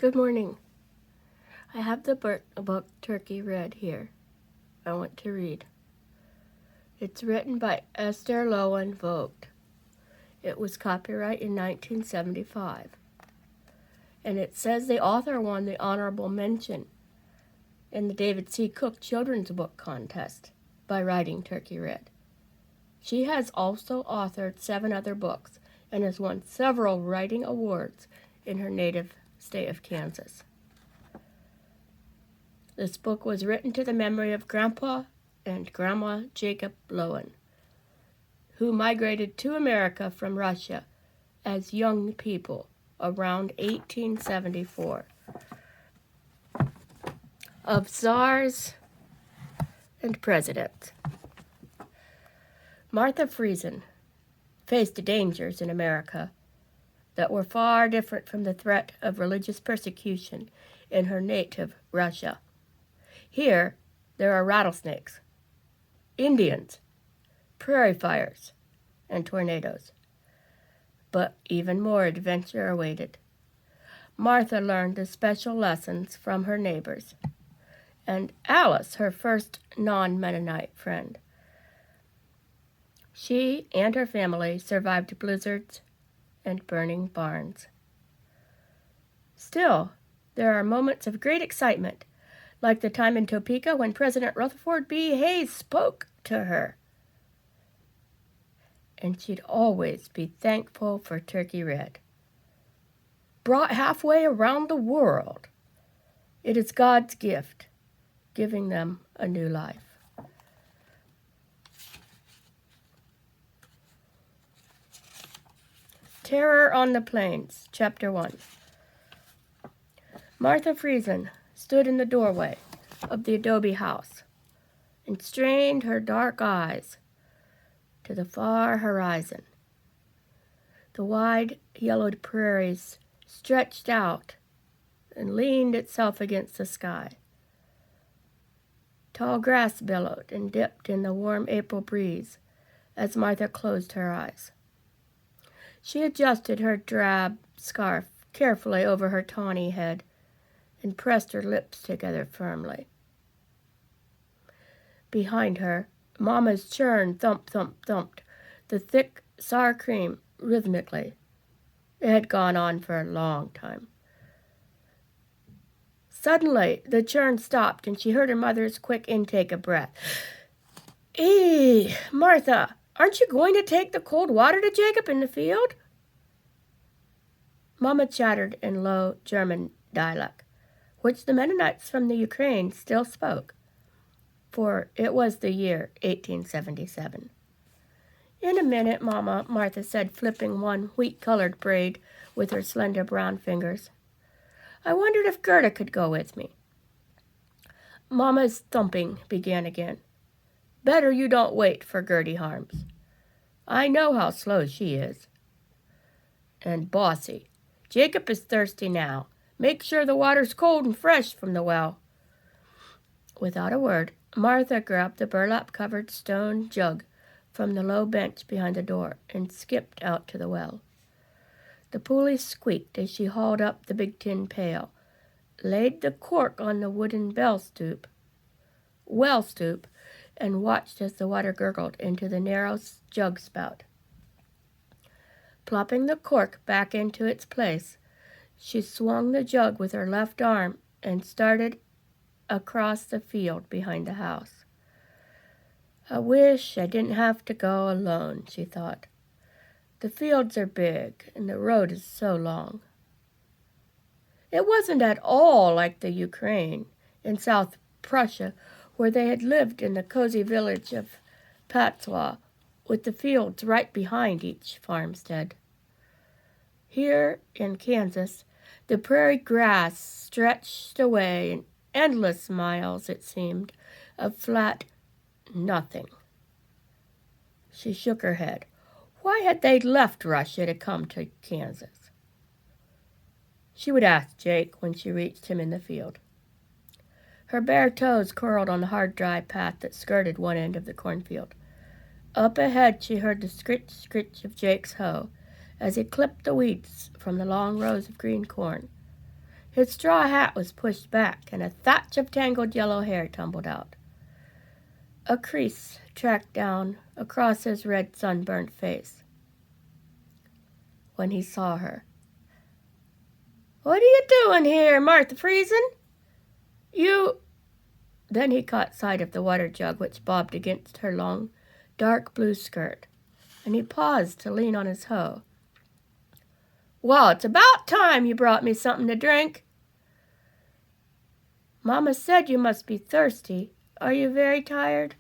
Good morning. I have the book Turkey Red here. I want to read. It's written by Esther Lowen Vogt. It was copyright in 1975. And it says the author won the honorable mention in the David C. Cook Children's Book Contest by writing Turkey Red. She has also authored 7 other books and has won several writing awards in her native state of Kansas. This book was written to the memory of Grandpa and Grandma Jacob Lowen, who migrated to America from Russia as young people around 1874. Of czars and presidents. Martha Friesen faced dangers in America that were far different from the threat of religious persecution in her native Russia. Here, there are rattlesnakes, Indians, prairie fires, and tornadoes. But even more adventure awaited. Martha learned the special lessons from her neighbors, and Alice, her first non-Mennonite friend. She and her family survived blizzards and burning barns. Still, there are moments of great excitement, like the time in Topeka when President Rutherford B. Hayes spoke to her. And she'd always be thankful for Turkey Red. Brought halfway around the world, it is God's gift, giving them a new life. Terror on the Plains, Chapter 1. Martha Friesen stood in the doorway of the adobe house and strained her dark eyes to the far horizon. The wide, yellowed prairies stretched out and leaned itself against the sky. Tall grass billowed and dipped in the warm April breeze as Martha closed her eyes. She adjusted her drab scarf carefully over her tawny head and pressed her lips together firmly. Behind her, Mama's churn thumped the thick sour cream rhythmically. It had gone on for a long time. Suddenly, the churn stopped, and she heard her mother's quick intake of breath. Martha, aren't you going to take the cold water to Jacob in the field?" Mama chattered in low German dialect, which the Mennonites from the Ukraine still spoke, for it was the year 1877. "In a minute, Mama," Martha said, flipping one wheat-colored braid with her slender brown fingers. "I wondered if Gerda could go with me." Mama's thumping began again. "Better you don't wait for Gertie Harms. I know how slow she is. And bossy. Jacob is thirsty now. Make sure the water's cold and fresh from the well." Without a word, Martha grabbed the burlap-covered stone jug from the low bench behind the door and skipped out to the well. The pulley squeaked as she hauled up the big tin pail, laid the cork on the wooden well stoop, and watched as the water gurgled into the narrow jug spout. Plopping the cork back into its place, she swung the jug with her left arm and started across the field behind the house. "I wish I didn't have to go alone," she thought. "The fields are big and the road is so long." It wasn't at all like the Ukraine in South Prussia, where they had lived in the cozy village of Patzwa, with the fields right behind each farmstead. Here in Kansas, the prairie grass stretched away in endless miles, it seemed, of flat nothing. She shook her head. Why had they left Russia to come to Kansas? She would ask Jake when she reached him in the field. Her bare toes curled on the hard, dry path that skirted one end of the cornfield. Up ahead she heard the scritch of Jake's hoe as he clipped the weeds from the long rows of green corn. His straw hat was pushed back, and a thatch of tangled yellow hair tumbled out. A crease tracked down across his red sunburnt face. When he saw her. "What are you doing here, Martha Friesen? You—" Then he caught sight of the water jug which bobbed against her long, dark blue skirt, and he paused to lean on his hoe. "Well, it's about time you brought me something to drink." "Mama said you must be thirsty. Are you very tired?"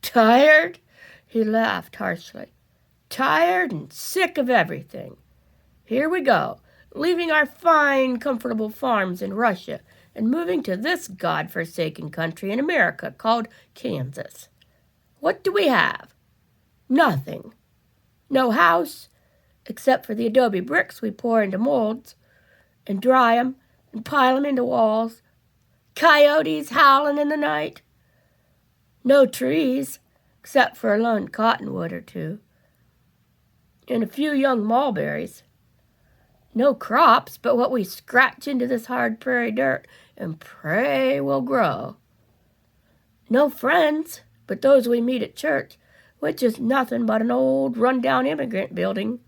"Tired?" He laughed harshly. "Tired and sick of everything. Here we go, leaving our fine, comfortable farms in Russia and moving to this God-forsaken country in America called Kansas. What do we have? Nothing. No house, except for the adobe bricks we pour into molds and dry 'em and pile 'em into walls. Coyotes howling in the night. No trees, except for a lone cottonwood or two. And a few young mulberries. No crops but what we scratch into this hard prairie dirt and pray will grow. No friends but those we meet at church, which is nothing but an old run-down immigrant building.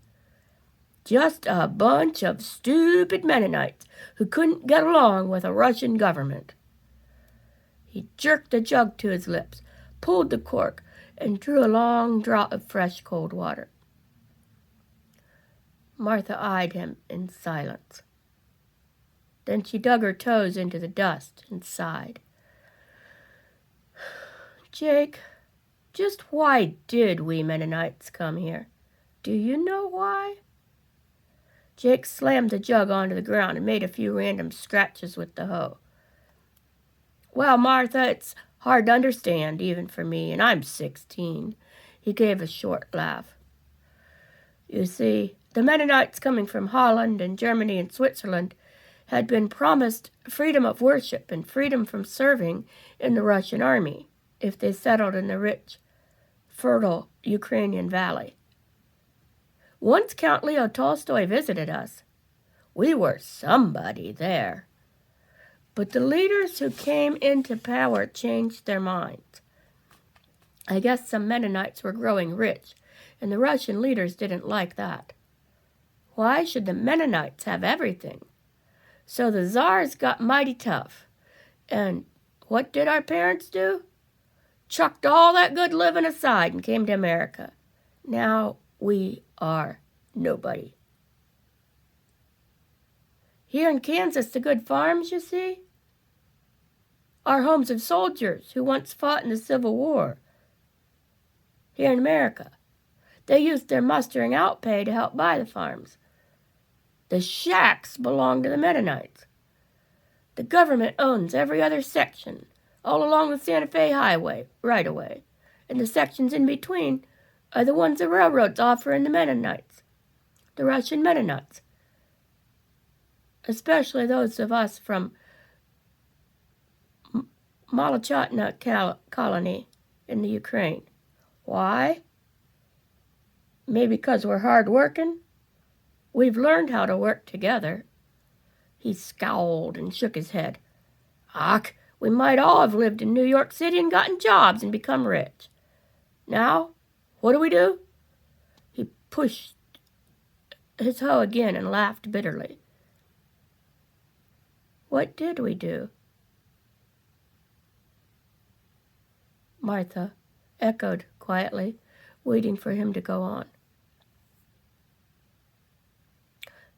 Just a bunch of stupid Mennonites who couldn't get along with a Russian government." He jerked the jug to his lips, pulled the cork, and drew a long draught of fresh cold water. Martha eyed him in silence. Then she dug her toes into the dust and sighed. "Jake, just why did we Mennonites come here? Do you know why?" Jake slammed the jug onto the ground and made a few random scratches with the hoe. "Well, Martha, it's hard to understand, even for me, and I'm 16. He gave a short laugh. "You see, the Mennonites coming from Holland and Germany and Switzerland had been promised freedom of worship and freedom from serving in the Russian army if they settled in the rich, fertile Ukrainian valley. Once Count Leo Tolstoy visited us. We were somebody there. But the leaders who came into power changed their minds. I guess some Mennonites were growing rich, and the Russian leaders didn't like that. Why should the Mennonites have everything? So the Tsars got mighty tough. And what did our parents do? Chucked all that good living aside and came to America. Now we are nobody. Here in Kansas, the good farms, you see, are homes of soldiers who once fought in the Civil War. Here in America, they used their mustering out pay to help buy the farms. The shacks belong to the Mennonites. The government owns every other section all along the Santa Fe Highway right away, and the sections in between are the ones the railroads offer in the Mennonites, the Russian Mennonites, especially those of us from Malachatna colony in the Ukraine. Why? Maybe because we're hard-working. We've learned how to work together. He scowled and shook his head. Ach, we might all have lived in New York City and gotten jobs and become rich. Now, what do? He pushed his hoe again and laughed bitterly. What did we do? Martha echoed quietly, waiting for him to go on.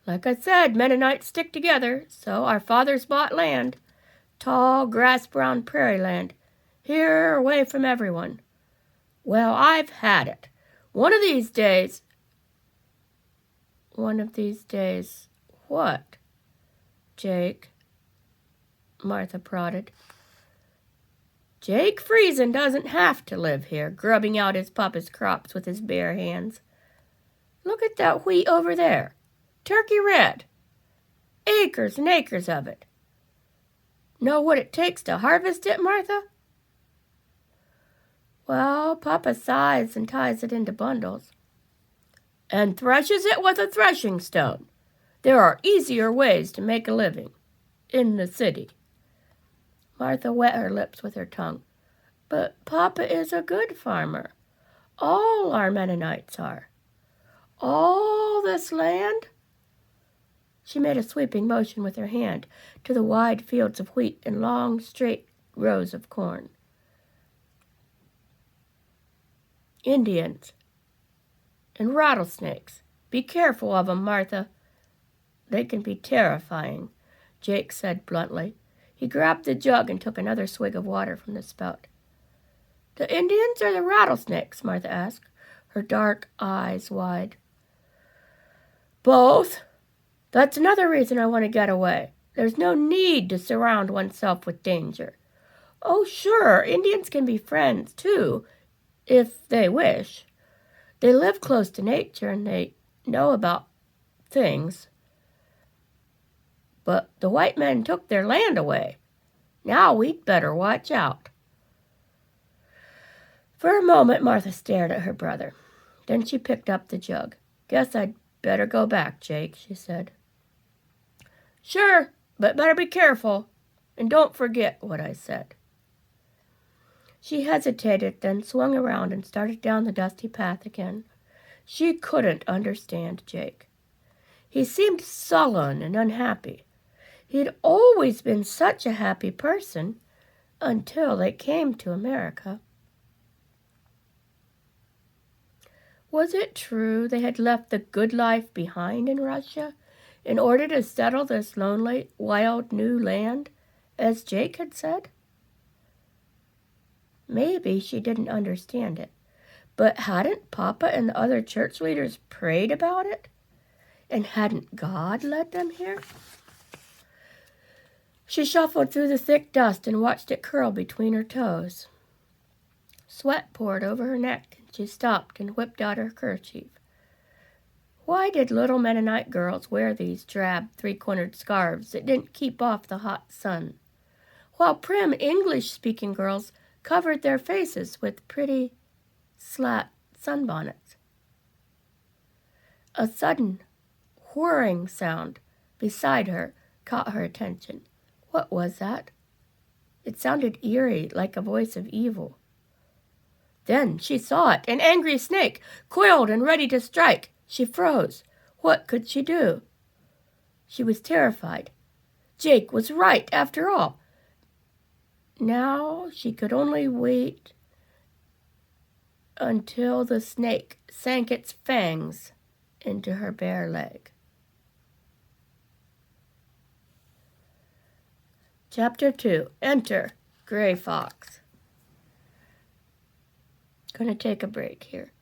Like I said, Mennonites stick together, so our fathers bought land, tall, grass-brown prairie land, here away from everyone. Well, I've had it. One of these days, what, Jake? Martha prodded. Jake Friesen doesn't have to live here, grubbing out his papa's crops with his bare hands. Look at that wheat over there. Turkey red. Acres and acres of it. Know what it takes to harvest it, Martha? Well, Papa sighs and ties it into bundles. And threshes it with a threshing stone. There are easier ways to make a living in the city." Martha wet her lips with her tongue. "But Papa is a good farmer. All our Mennonites are. All this land?" She made a sweeping motion with her hand to the wide fields of wheat and long, straight rows of corn. "Indians and rattlesnakes. Be careful of 'em, Martha. They can be terrifying," Jake said bluntly. He grabbed the jug and took another swig of water from the spout. "The Indians or the rattlesnakes?" Martha asked, her dark eyes wide. "Both. That's another reason I want to get away. There's no need to surround oneself with danger. Oh, sure, Indians can be friends, too, if they wish. They live close to nature and they know about things. But the white men took their land away. Now we'd better watch out." For a moment, Martha stared at her brother. Then she picked up the jug. "Guess I'd better go back, Jake," she said. "Sure, but better be careful, and don't forget what I said." She hesitated, then swung around and started down the dusty path again. She couldn't understand Jake. He seemed sullen and unhappy. He'd always been such a happy person until they came to America. Was it true they had left the good life behind in Russia in order to settle this lonely, wild new land, as Jake had said? Maybe she didn't understand it, but hadn't Papa and the other church leaders prayed about it? And hadn't God led them here? She shuffled through the thick dust and watched it curl between her toes. Sweat poured over her neck, and she stopped and whipped out her kerchief. Why did little Mennonite girls wear these drab, three-cornered scarves that didn't keep off the hot sun, while prim English-speaking girls covered their faces with pretty, slat sunbonnets? A sudden whirring sound beside her caught her attention. What was that? It sounded eerie, like a voice of evil. Then she saw it, an angry snake, coiled and ready to strike. She froze. What could she do? She was terrified. Jake was right, after all. Now she could only wait until the snake sank its fangs into her bare leg. Chapter 2. Enter Gray Fox. Going to take a break here.